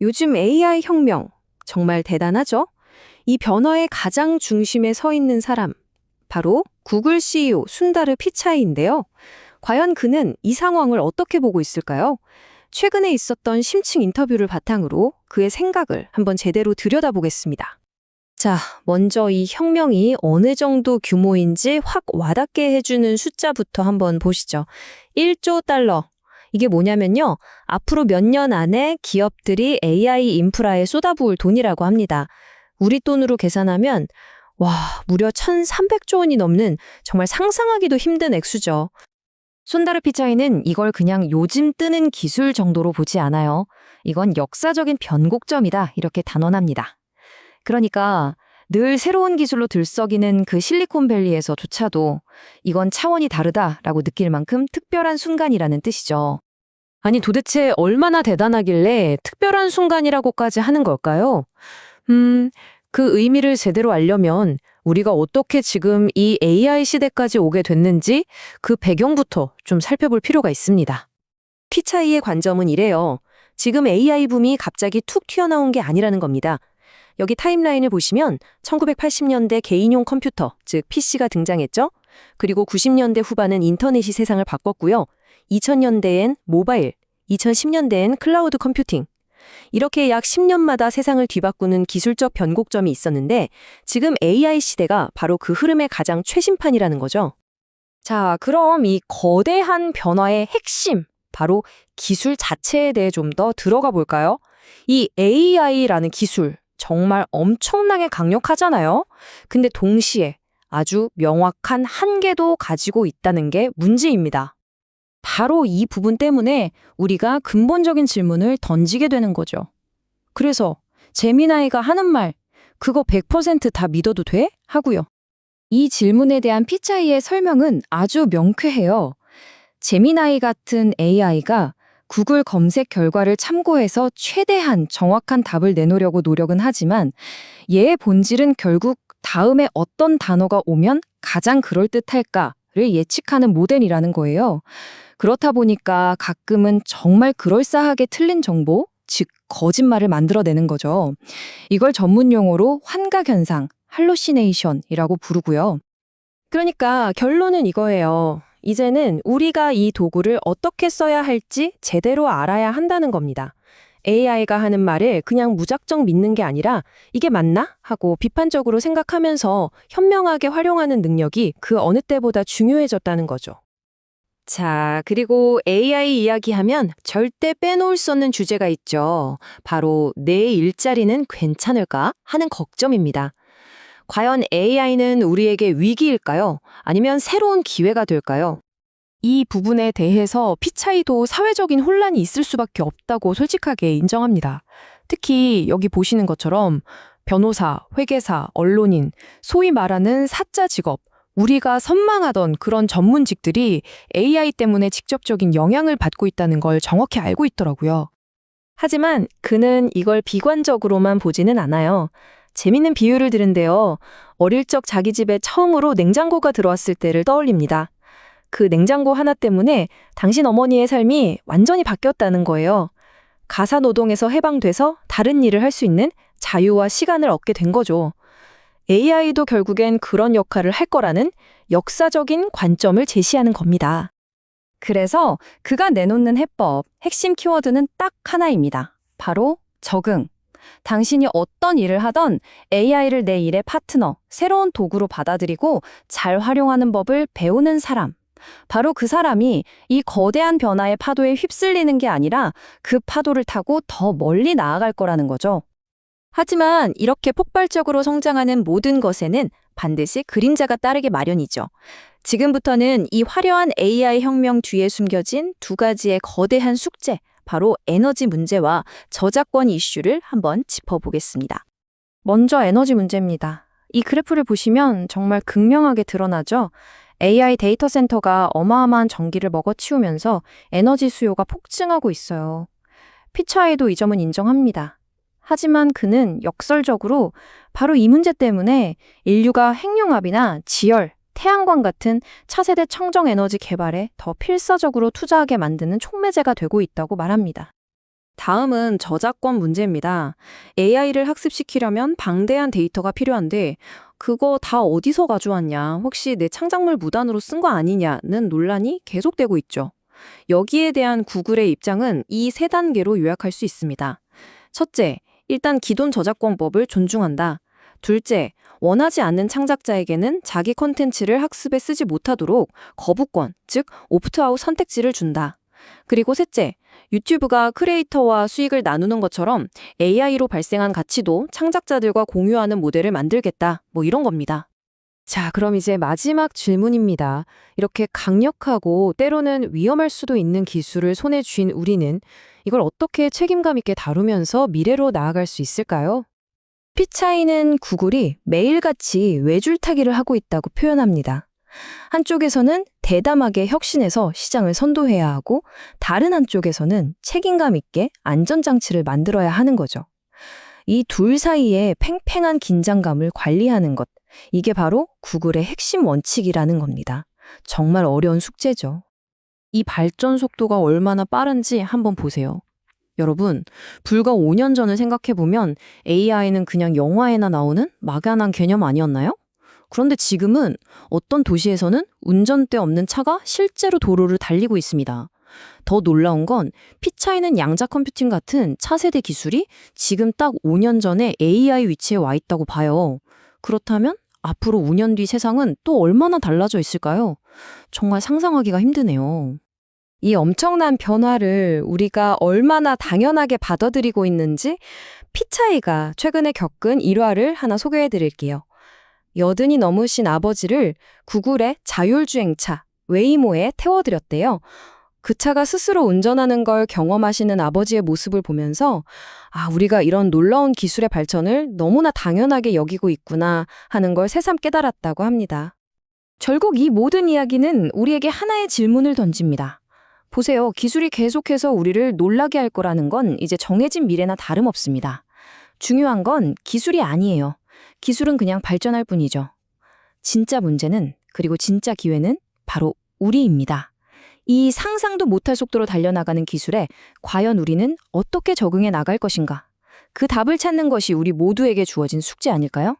요즘 AI 혁명, 정말 대단하죠? 이 변화의 가장 중심에 서 있는 사람, 바로 구글 CEO 순다르 피차이인데요. 과연 그는 이 상황을 어떻게 보고 있을까요? 최근에 있었던 심층 인터뷰를 바탕으로 그의 생각을 한번 제대로 들여다보겠습니다. 자, 먼저 이 혁명이 어느 정도 규모인지 확 와닿게 해주는 숫자부터 한번 보시죠. 1조 달러. 이게 뭐냐면요. 앞으로 몇 년 안에 기업들이 AI 인프라에 쏟아부을 돈이라고 합니다. 우리 돈으로 계산하면 와, 무려 1,300조 원이 넘는 정말 상상하기도 힘든 액수죠. 손다르 피차이는 이걸 그냥 요즘 뜨는 기술 정도로 보지 않아요. 이건 역사적인 변곡점이다, 이렇게 단언합니다. 그러니까 늘 새로운 기술로 들썩이는 그 실리콘밸리에서조차도 이건 차원이 다르다라고 느낄 만큼 특별한 순간이라는 뜻이죠. 아니 도대체 얼마나 대단하길래 특별한 순간이라고까지 하는 걸까요? 그 의미를 제대로 알려면 우리가 어떻게 지금 이 AI 시대까지 오게 됐는지 그 배경부터 좀 살펴볼 필요가 있습니다. 피차이의 관점은 이래요. 지금 AI 붐이 갑자기 툭 튀어나온 게 아니라는 겁니다. 여기 타임라인을 보시면 1980년대 개인용 컴퓨터, 즉 PC가 등장했죠. 그리고 90년대 후반은 인터넷이 세상을 바꿨고요. 2000년대엔 모바일, 2010년대엔 클라우드 컴퓨팅. 이렇게 약 10년마다 세상을 뒤바꾸는 기술적 변곡점이 있었는데 지금 AI 시대가 바로 그 흐름의 가장 최신판이라는 거죠. 자, 그럼 이 거대한 변화의 핵심, 바로 기술 자체에 대해 좀 더 들어가 볼까요? 이 AI라는 기술, 정말 엄청나게 강력하잖아요. 근데 동시에 아주 명확한 한계도 가지고 있다는 게 문제입니다. 바로 이 부분 때문에 우리가 근본적인 질문을 던지게 되는 거죠. 그래서 제미나이가 하는 말, 그거 100%다 믿어도 돼? 하고요. 이 질문에 대한 피차이의 설명은 아주 명쾌해요. 제미나이 같은 AI가 구글 검색 결과를 참고해서 최대한 정확한 답을 내놓으려고 노력은 하지만 얘의 본질은 결국 다음에 어떤 단어가 오면 가장 그럴듯할까를 예측하는 모델이라는 거예요. 그렇다 보니까 가끔은 정말 그럴싸하게 틀린 정보, 즉 거짓말을 만들어내는 거죠. 이걸 전문 용어로 환각현상, 할로시네이션이라고 부르고요. 그러니까 결론은 이거예요. 이제는 우리가 이 도구를 어떻게 써야 할지 제대로 알아야 한다는 겁니다. AI가 하는 말을 그냥 무작정 믿는 게 아니라 이게 맞나? 하고 비판적으로 생각하면서 현명하게 활용하는 능력이 그 어느 때보다 중요해졌다는 거죠. 자, 그리고 AI 이야기하면 절대 빼놓을 수 없는 주제가 있죠. 바로 내 일자리는 괜찮을까 하는 걱정입니다. 과연 AI는 우리에게 위기일까요? 아니면 새로운 기회가 될까요? 이 부분에 대해서 피차이도 사회적인 혼란이 있을 수밖에 없다고 솔직하게 인정합니다. 특히 여기 보시는 것처럼 변호사, 회계사, 언론인, 소위 말하는 사자 직업, 우리가 선망하던 그런 전문직들이 AI 때문에 직접적인 영향을 받고 있다는 걸 정확히 알고 있더라고요. 하지만 그는 이걸 비관적으로만 보지는 않아요. 재밌는 비유를 들은데요. 어릴 적 자기 집에 처음으로 냉장고가 들어왔을 때를 떠올립니다. 그 냉장고 하나 때문에 당신 어머니의 삶이 완전히 바뀌었다는 거예요. 가사 노동에서 해방돼서 다른 일을 할 수 있는 자유와 시간을 얻게 된 거죠. AI도 결국엔 그런 역할을 할 거라는 역사적인 관점을 제시하는 겁니다. 그래서 그가 내놓는 해법, 핵심 키워드는 딱 하나입니다. 바로 적응. 당신이 어떤 일을 하던 AI를 내 일의 파트너, 새로운 도구로 받아들이고 잘 활용하는 법을 배우는 사람. 바로 그 사람이 이 거대한 변화의 파도에 휩쓸리는 게 아니라 그 파도를 타고 더 멀리 나아갈 거라는 거죠. 하지만 이렇게 폭발적으로 성장하는 모든 것에는 반드시 그림자가 따르게 마련이죠. 지금부터는 이 화려한 AI 혁명 뒤에 숨겨진 두 가지의 거대한 숙제, 바로 에너지 문제와 저작권 이슈를 한번 짚어보겠습니다. 먼저 에너지 문제입니다. 이 그래프를 보시면 정말 극명하게 드러나죠? AI 데이터 센터가 어마어마한 전기를 먹어치우면서 에너지 수요가 폭증하고 있어요. 피차이도 이 점은 인정합니다. 하지만 그는 역설적으로 바로 이 문제 때문에 인류가 핵융합이나 지열, 태양광 같은 차세대 청정 에너지 개발에 더 필사적으로 투자하게 만드는 촉매제가 되고 있다고 말합니다. 다음은 저작권 문제입니다. AI를 학습시키려면 방대한 데이터가 필요한데 그거 다 어디서 가져왔냐, 혹시 내 창작물 무단으로 쓴 거 아니냐는 논란이 계속되고 있죠. 여기에 대한 구글의 입장은 이 세 단계로 요약할 수 있습니다. 첫째, 일단 기존 저작권법을 존중한다. 둘째, 원하지 않는 창작자에게는 자기 콘텐츠를 학습에 쓰지 못하도록 거부권, 즉 옵트아웃 선택지를 준다. 그리고 셋째, 유튜브가 크리에이터와 수익을 나누는 것처럼 AI로 발생한 가치도 창작자들과 공유하는 모델을 만들겠다. 뭐 이런 겁니다. 자, 그럼 이제 마지막 질문입니다. 이렇게 강력하고 때로는 위험할 수도 있는 기술을 손에 쥔 우리는 이걸 어떻게 책임감 있게 다루면서 미래로 나아갈 수 있을까요? 피차이는 구글이 매일같이 외줄타기를 하고 있다고 표현합니다. 한쪽에서는 대담하게 혁신해서 시장을 선도해야 하고 다른 한쪽에서는 책임감 있게 안전장치를 만들어야 하는 거죠. 이 둘 사이에 팽팽한 긴장감을 관리하는 것, 이게 바로 구글의 핵심 원칙이라는 겁니다. 정말 어려운 숙제죠. 이 발전 속도가 얼마나 빠른지 한번 보세요. 여러분, 불과 5년 전을 생각해보면 AI는 그냥 영화에나 나오는 막연한 개념 아니었나요? 그런데 지금은 어떤 도시에서는 운전대 없는 차가 실제로 도로를 달리고 있습니다. 더 놀라운 건 피차이는 양자 컴퓨팅 같은 차세대 기술이 지금 딱 5년 전에 AI 위치에 와 있다고 봐요. 그렇다면 앞으로 5년 뒤 세상은 또 얼마나 달라져 있을까요? 정말 상상하기가 힘드네요. 이 엄청난 변화를 우리가 얼마나 당연하게 받아들이고 있는지 피차이가 최근에 겪은 일화를 하나 소개해 드릴게요. 80이 넘으신 아버지를 구글의 자율주행차 웨이모에 태워드렸대요. 그 차가 스스로 운전하는 걸 경험하시는 아버지의 모습을 보면서 우리가 이런 놀라운 기술의 발전을 너무나 당연하게 여기고 있구나 하는 걸 새삼 깨달았다고 합니다. 결국 이 모든 이야기는 우리에게 하나의 질문을 던집니다. 보세요. 기술이 계속해서 우리를 놀라게 할 거라는 건 이제 정해진 미래나 다름없습니다. 중요한 건 기술이 아니에요. 기술은 그냥 발전할 뿐이죠. 진짜 문제는, 그리고 진짜 기회는 바로 우리입니다. 이 상상도 못할 속도로 달려나가는 기술에 과연 우리는 어떻게 적응해 나갈 것인가? 그 답을 찾는 것이 우리 모두에게 주어진 숙제 아닐까요?